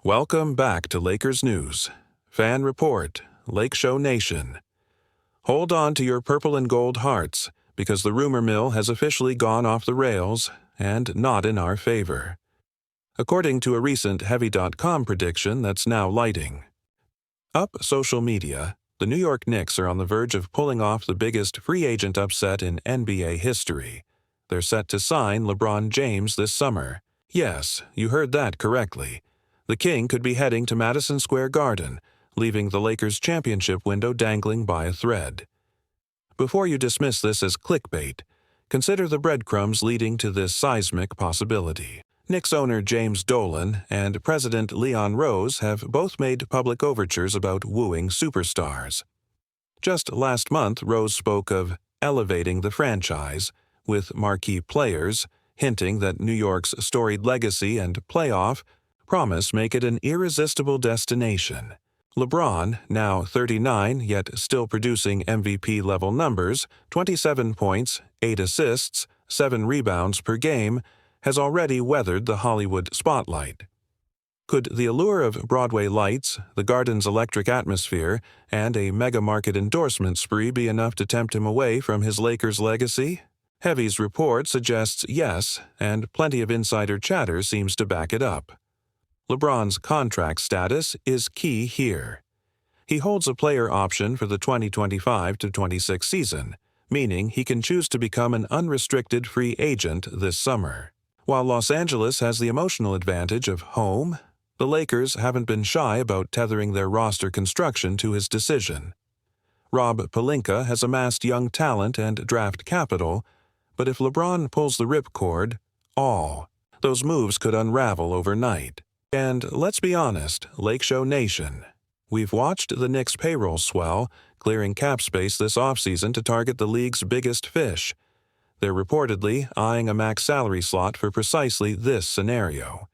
Welcome back to Lakers News. Fan Report, Lake Show Nation. Hold on to your purple and gold hearts, because the rumor mill has officially gone off the rails, and not in our favor. According to a recent Heavy.com prediction that's now lighting. Up social media, the New York Knicks are on the verge of pulling off the biggest free agent upset in NBA history. They're set to sign LeBron James this summer. Yes, you heard that correctly. The King could be heading to Madison Square Garden, leaving the Lakers' championship window dangling by a thread. Before you dismiss this as clickbait, consider the breadcrumbs leading to this seismic possibility. Knicks owner James Dolan and President Leon Rose have both made public overtures about wooing superstars. Just last month, Rose spoke of elevating the franchise, with marquee players, hinting that New York's storied legacy and playoff promise make it an irresistible destination. LeBron, now 39 yet still producing MVP-level numbers, 27 points, 8 assists, 7 rebounds per game, has already weathered the Hollywood spotlight. Could the allure of Broadway lights, the Garden's electric atmosphere, and a mega-market endorsement spree be enough to tempt him away from his Lakers legacy? Heavy's report suggests yes, and plenty of insider chatter seems to back it up. LeBron's contract status is key here. He holds a player option for the 2025-26 season, meaning he can choose to become an unrestricted free agent this summer. While Los Angeles has the emotional advantage of home, the Lakers haven't been shy about tethering their roster construction to his decision. Rob Pelinka has amassed young talent and draft capital, but if LeBron pulls the ripcord, those moves could unravel overnight. And let's be honest, Lake Show Nation, we've watched the Knicks' payroll swell, clearing cap space this offseason to target the league's biggest fish. They're reportedly eyeing a max salary slot for precisely this scenario.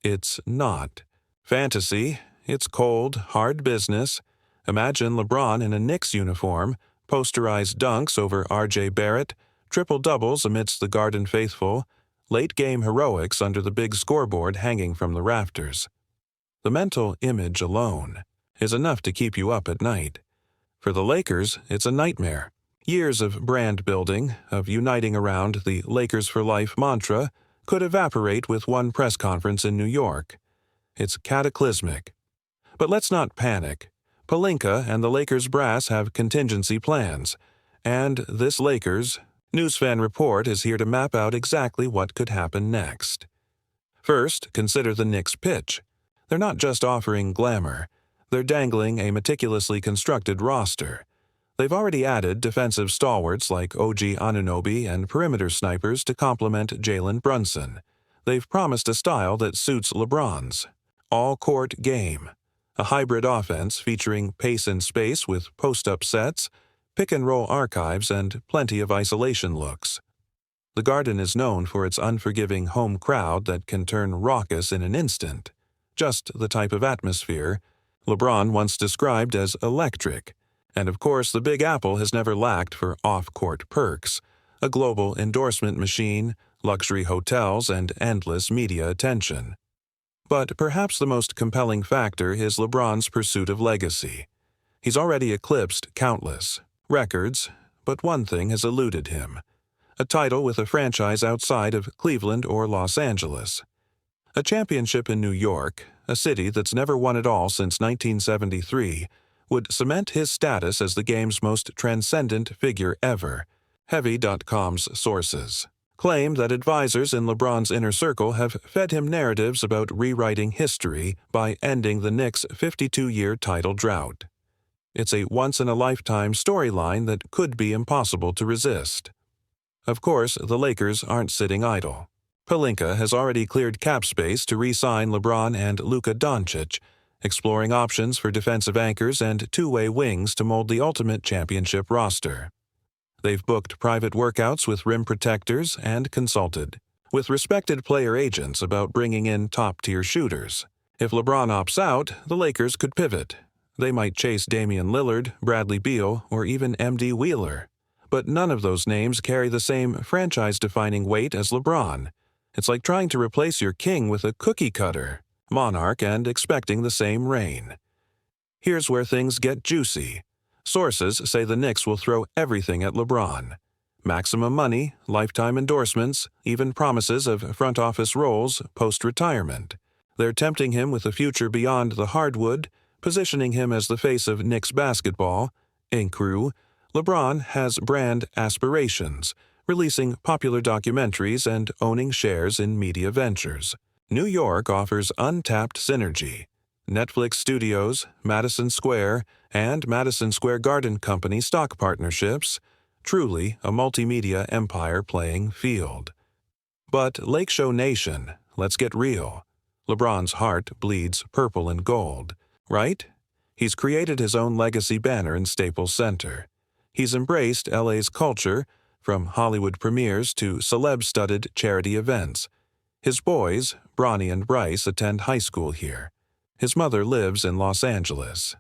It's not fantasy, it's cold, hard business. Imagine LeBron in a Knicks uniform, posterized dunks over R.J. Barrett, triple-doubles amidst the Garden faithful, late-game heroics under the big scoreboard hanging from the rafters. The mental image alone is enough to keep you up at night. For the Lakers, it's a nightmare. Years of brand building, of uniting around the Lakers for Life mantra, could evaporate with one press conference in New York. It's cataclysmic. But let's not panic. Pelinka and the Lakers brass have contingency plans, and this Lakers Newsfan Report is here to map out exactly what could happen next. First, consider the Knicks' pitch. They're not just offering glamour. They're dangling a meticulously constructed roster. They've already added defensive stalwarts like OG Anunoby and perimeter snipers to complement Jalen Brunson. They've promised a style that suits LeBron's. All-court game. A hybrid offense featuring pace and space with post-up sets, pick-and-roll archives, and plenty of isolation looks. The Garden is known for its unforgiving home crowd that can turn raucous in an instant. Just the type of atmosphere LeBron once described as electric. And of course, the Big Apple has never lacked for off-court perks, a global endorsement machine, luxury hotels, and endless media attention. But perhaps the most compelling factor is LeBron's pursuit of legacy. He's already eclipsed countless records, but one thing has eluded him: a title with a franchise outside of Cleveland or Los Angeles. A championship in New York, a city that's never won it all since 1973, would cement his status as the game's most transcendent figure ever. Heavy.com's sources claim that advisors in LeBron's inner circle have fed him narratives about rewriting history by ending the Knicks' 52-year title drought. It's a once-in-a-lifetime storyline that could be impossible to resist. Of course, the Lakers aren't sitting idle. Pelinka has already cleared cap space to re-sign LeBron and Luka Doncic, exploring options for defensive anchors and two-way wings to mold the ultimate championship roster. They've booked private workouts with rim protectors and consulted with respected player agents about bringing in top-tier shooters. If LeBron opts out, the Lakers could pivot. They might chase Damian Lillard, Bradley Beal, or even M.D. Wheeler. But none of those names carry the same franchise-defining weight as LeBron. It's like trying to replace your king with a cookie cutter. monarch and expecting the same reign. Here's where things get juicy. Sources say the Knicks will throw everything at LeBron. Maximum money, lifetime endorsements, even promises of front office roles post-retirement. They're tempting him with a future beyond the hardwood, positioning him as the face of Knicks basketball. En crew, LeBron has brand aspirations, releasing popular documentaries and owning shares in media ventures. New York offers untapped synergy. Netflix Studios, Madison Square, and Madison Square Garden Company stock partnerships, truly a multimedia empire playing field. But Lake Show Nation, let's get real. LeBron's heart bleeds purple and gold, right? He's created his own legacy banner in Staples Center. He's embraced LA's culture, from Hollywood premieres to celeb-studded charity events. His boys, Bronny and Bryce, attend high school here. His mother lives in Los Angeles.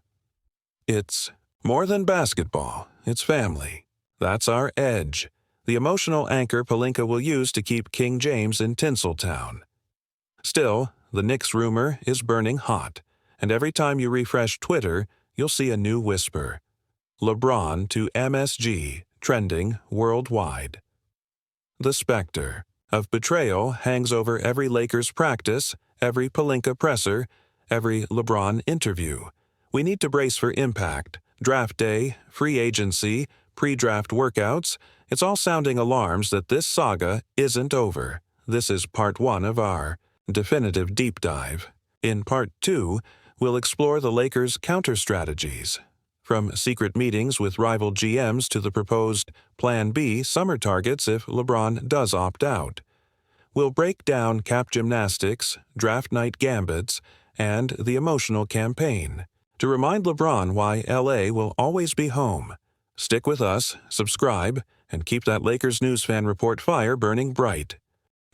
It's more than basketball, it's family. That's our edge, the emotional anchor Pelinka will use to keep King James in Tinseltown. Still, the Knicks rumor is burning hot, and every time you refresh Twitter, you'll see a new whisper. LeBron to MSG, trending worldwide. The specter of betrayal hangs over every Lakers practice, every Pelinka presser, every LeBron interview. We need to brace for impact, draft day, free agency, pre-draft workouts. It's all sounding alarms that this saga isn't over. This is part 1 of our definitive deep dive. In part 2, we'll explore the Lakers' counter-strategies. From secret meetings with rival GMs to the proposed Plan B summer targets if LeBron does opt out. We'll break down cap gymnastics, draft night gambits, and the emotional campaign to remind LeBron why LA will always be home. Stick with us, subscribe, and keep that Lakers News Fan Report fire burning bright.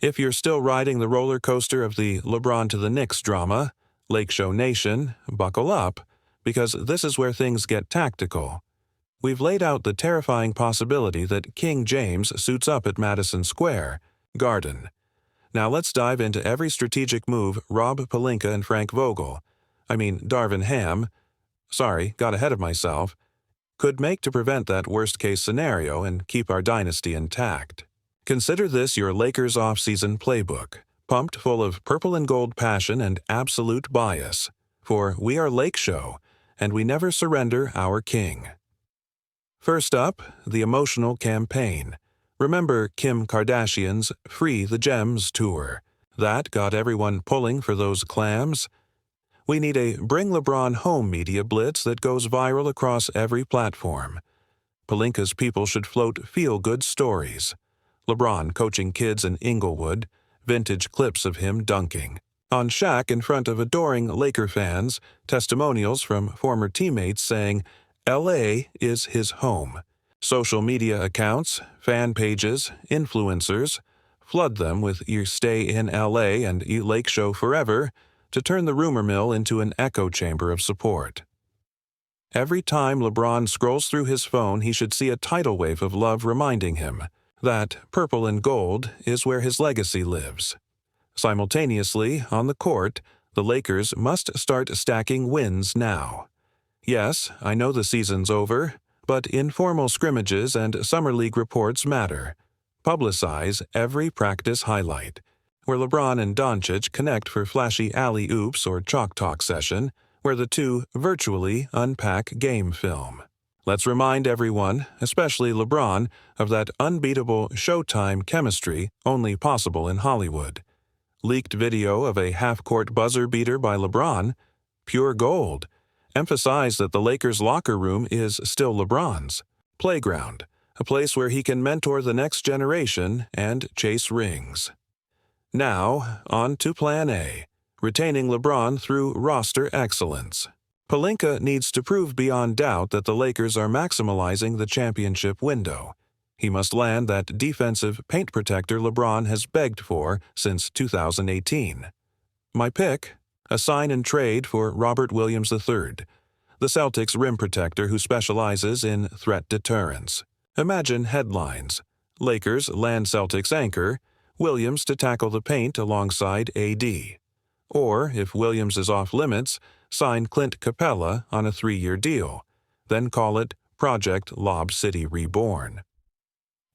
If you're still riding the roller coaster of the LeBron to the Knicks drama, Lake Show Nation, buckle up, because this is where things get tactical. We've laid out the terrifying possibility that King James suits up at Madison Square Garden. Now let's dive into every strategic move Rob Pelinka and Frank Vogel, Darvin Ham, got ahead of myself, could make to prevent that worst-case scenario and keep our dynasty intact. Consider this your Lakers offseason playbook, pumped full of purple and gold passion and absolute bias. For we are Lake Show, and we never surrender our king. First up, the emotional campaign. Remember Kim Kardashian's Free the Gems tour? That got everyone pulling for those clams. We need a Bring LeBron Home media blitz that goes viral across every platform. Pelinka's people should float feel-good stories. LeBron coaching kids in Inglewood, vintage clips of him dunking. On Shaq in front of adoring Laker fans, testimonials from former teammates saying, LA is his home. Social media accounts, fan pages, influencers, flood them with "You stay in LA" and "You Lake Show forever" to turn the rumor mill into an echo chamber of support. Every time LeBron scrolls through his phone, he should see a tidal wave of love reminding him that purple and gold is where his legacy lives. Simultaneously, on the court, the Lakers must start stacking wins now. Yes, I know the season's over, but informal scrimmages and summer league reports matter. Publicize every practice highlight, where LeBron and Doncic connect for flashy alley-oops or chalk talk session, where the two virtually unpack game film. Let's remind everyone, especially LeBron, of that unbeatable Showtime chemistry only possible in Hollywood. Leaked video of a half-court buzzer beater by LeBron, pure gold, emphasize that the Lakers' locker room is still LeBron's playground, a place where he can mentor the next generation and chase rings. Now, on to Plan A, retaining LeBron through roster excellence. Pelinka needs to prove beyond doubt that the Lakers are maximizing the championship window. He must land that defensive paint protector LeBron has begged for since 2018. My pick? A sign and trade for Robert Williams III, the Celtics rim protector who specializes in threat deterrence. Imagine headlines: Lakers land Celtics anchor, Williams to tackle the paint alongside AD. Or, if Williams is off limits, sign Clint Capella on a 3-year deal, then call it Project Lob City Reborn.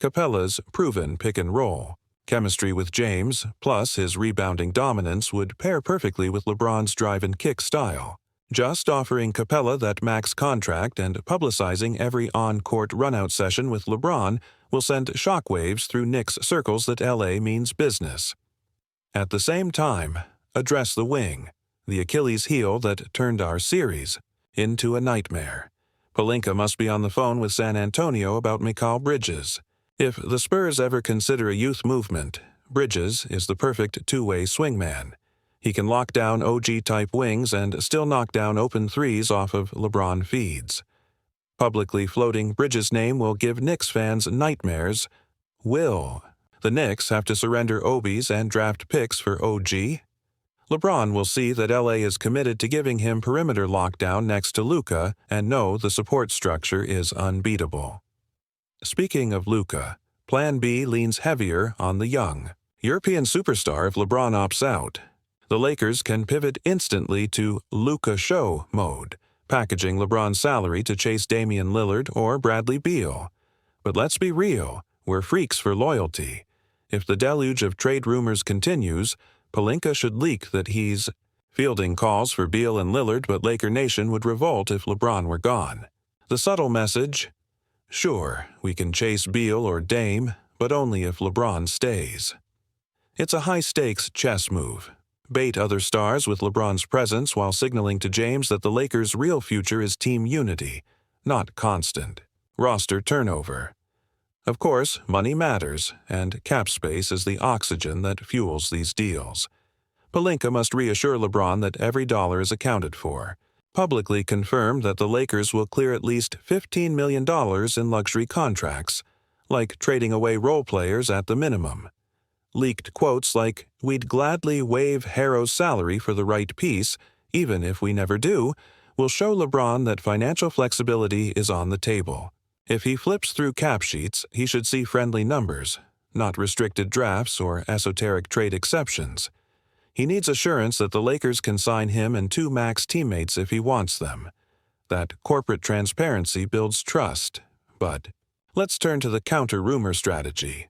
Capella's proven pick-and-roll chemistry with James, plus his rebounding dominance, would pair perfectly with LeBron's drive-and-kick style. Just offering Capella that max contract and publicizing every on-court run-out session with LeBron will send shockwaves through Knicks circles that LA means business. At the same time, address the wing, the Achilles heel that turned our series into a nightmare. Pelinka must be on the phone with San Antonio about Mikal Bridges. If the Spurs ever consider a youth movement, Bridges is the perfect two-way swingman. He can lock down OG-type wings and still knock down open threes off of LeBron feeds. Publicly floating Bridges' name will give Knicks fans nightmares. Will the Knicks have to surrender Obies and draft picks for OG? LeBron will see that LA is committed to giving him perimeter lockdown next to Luka and know the support structure is unbeatable. Speaking of Luka, Plan B leans heavier on the young European superstar if LeBron opts out. The Lakers can pivot instantly to Luka show mode, packaging LeBron's salary to chase Damian Lillard or Bradley Beal. But let's be real, we're freaks for loyalty. If the deluge of trade rumors continues, Pelinka should leak that he's fielding calls for Beal and Lillard, but Laker Nation would revolt if LeBron were gone. The subtle message: sure, we can chase Beal or Dame, but only if LeBron stays. It's a high-stakes chess move. Bait other stars with LeBron's presence while signaling to James that the Lakers' real future is team unity, not constant roster turnover. Of course, money matters, and cap space is the oxygen that fuels these deals. Pelinka must reassure LeBron that every dollar is accounted for, publicly confirm that the Lakers will clear at least $15 million in luxury contracts, like trading away role players at the minimum. Leaked quotes like, "We'd gladly waive Harrow's salary for the right piece, even if we never do," will show LeBron that financial flexibility is on the table. If he flips through cap sheets, he should see friendly numbers, not restricted drafts or esoteric trade exceptions. He needs assurance that the Lakers can sign him and 2 max teammates if he wants them. That corporate transparency builds trust. But let's turn to the counter-rumor strategy.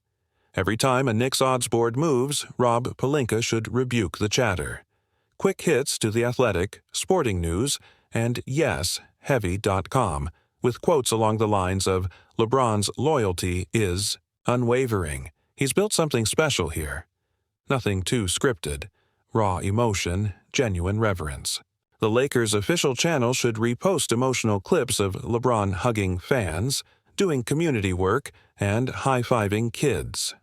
Every time a Knicks odds board moves, Rob Pelinka should rebuke the chatter. Quick hits to The Athletic, Sporting News, and YesHeavy.com, with quotes along the lines of, "LeBron's loyalty is unwavering. He's built something special here." Nothing too scripted. Raw emotion, genuine reverence. The Lakers' official channel should repost emotional clips of LeBron hugging fans, doing community work, and high-fiving kids.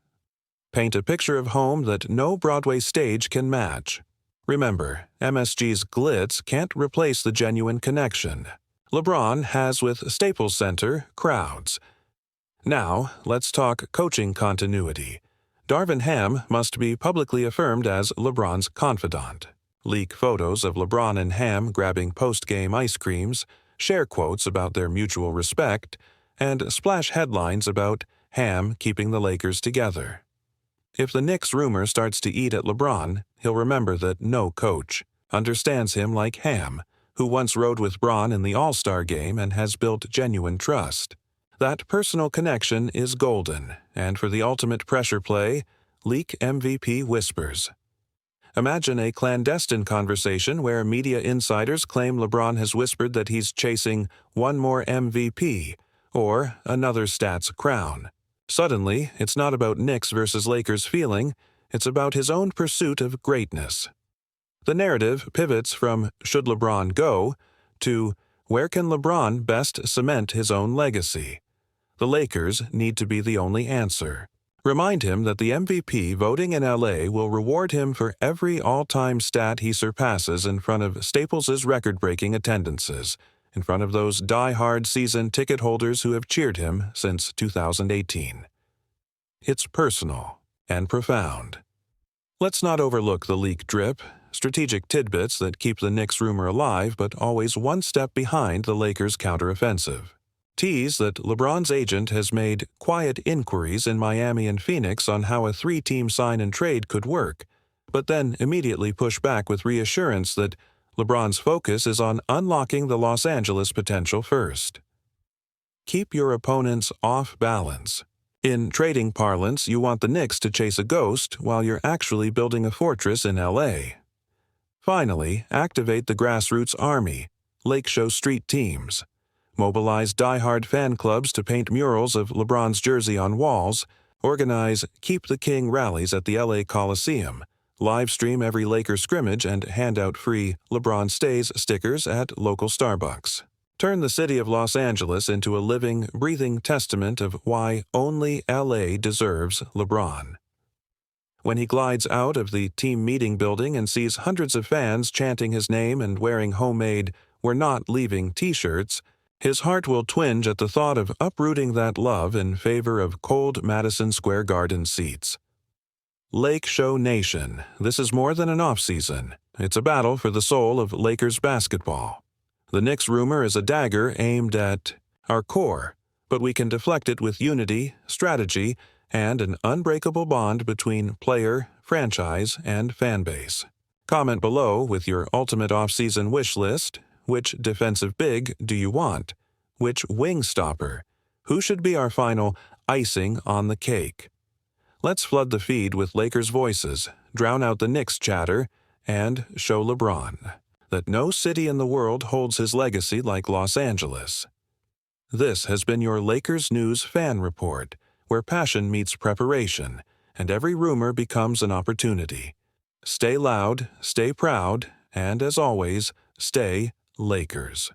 Paint a picture of home that no Broadway stage can match. Remember, MSG's glitz can't replace the genuine connection LeBron has with Staples Center crowds. Now, let's talk coaching continuity. Darvin Ham must be publicly affirmed as LeBron's confidant. Leak photos of LeBron and Ham grabbing post-game ice creams, share quotes about their mutual respect, and splash headlines about Ham keeping the Lakers together. If the Knicks rumor starts to eat at LeBron, he'll remember that no coach understands him like Ham, who once rode with Bron in the All-Star game and has built genuine trust. That personal connection is golden, and for the ultimate pressure play, leak MVP whispers. Imagine a clandestine conversation where media insiders claim LeBron has whispered that he's chasing one more MVP or another stats crown. Suddenly, it's not about Knicks versus Lakers feeling, it's about his own pursuit of greatness. The narrative pivots from "should LeBron go" to "where can LeBron best cement his own legacy?" The Lakers need to be the only answer. Remind him that the MVP voting in LA will reward him for every all-time stat he surpasses in front of Staples' record-breaking attendances, in front of those die-hard season ticket holders who have cheered him since 2018. It's personal and profound. Let's not overlook the leak drip, strategic tidbits that keep the Knicks rumor alive but always one step behind the Lakers' counteroffensive. Tease that LeBron's agent has made quiet inquiries in Miami and Phoenix on how a 3-team sign and trade could work, but then immediately push back with reassurance that LeBron's focus is on unlocking the Los Angeles potential first. Keep your opponents off balance. In trading parlance, you want the Knicks to chase a ghost while you're actually building a fortress in LA. Finally, activate the grassroots army, Lake Show street teams. Mobilize die-hard fan clubs to paint murals of LeBron's jersey on walls, organize Keep the King rallies at the LA Coliseum, live stream every Lakers scrimmage, and hand out free LeBron Stays stickers at local Starbucks. Turn the city of Los Angeles into a living, breathing testament of why only LA deserves LeBron. When he glides out of the team meeting building and sees hundreds of fans chanting his name and wearing homemade "We're not leaving" t-shirts, his heart will twinge at the thought of uprooting that love in favor of cold Madison Square Garden seats. Lake Show Nation, this is more than an off-season. It's a battle for the soul of Lakers basketball. The Knicks rumor is a dagger aimed at our core, but we can deflect it with unity, strategy, and an unbreakable bond between player, franchise, and fan base. Comment below with your ultimate off-season wish list. Which defensive big do you want? Which wing stopper? Who should be our final icing on the cake? Let's flood the feed with Lakers voices, drown out the Knicks chatter, and show LeBron that no city in the world holds his legacy like Los Angeles. This has been your Lakers News Fan Report, where passion meets preparation, and every rumor becomes an opportunity. Stay loud, stay proud, and as always, stay Lakers.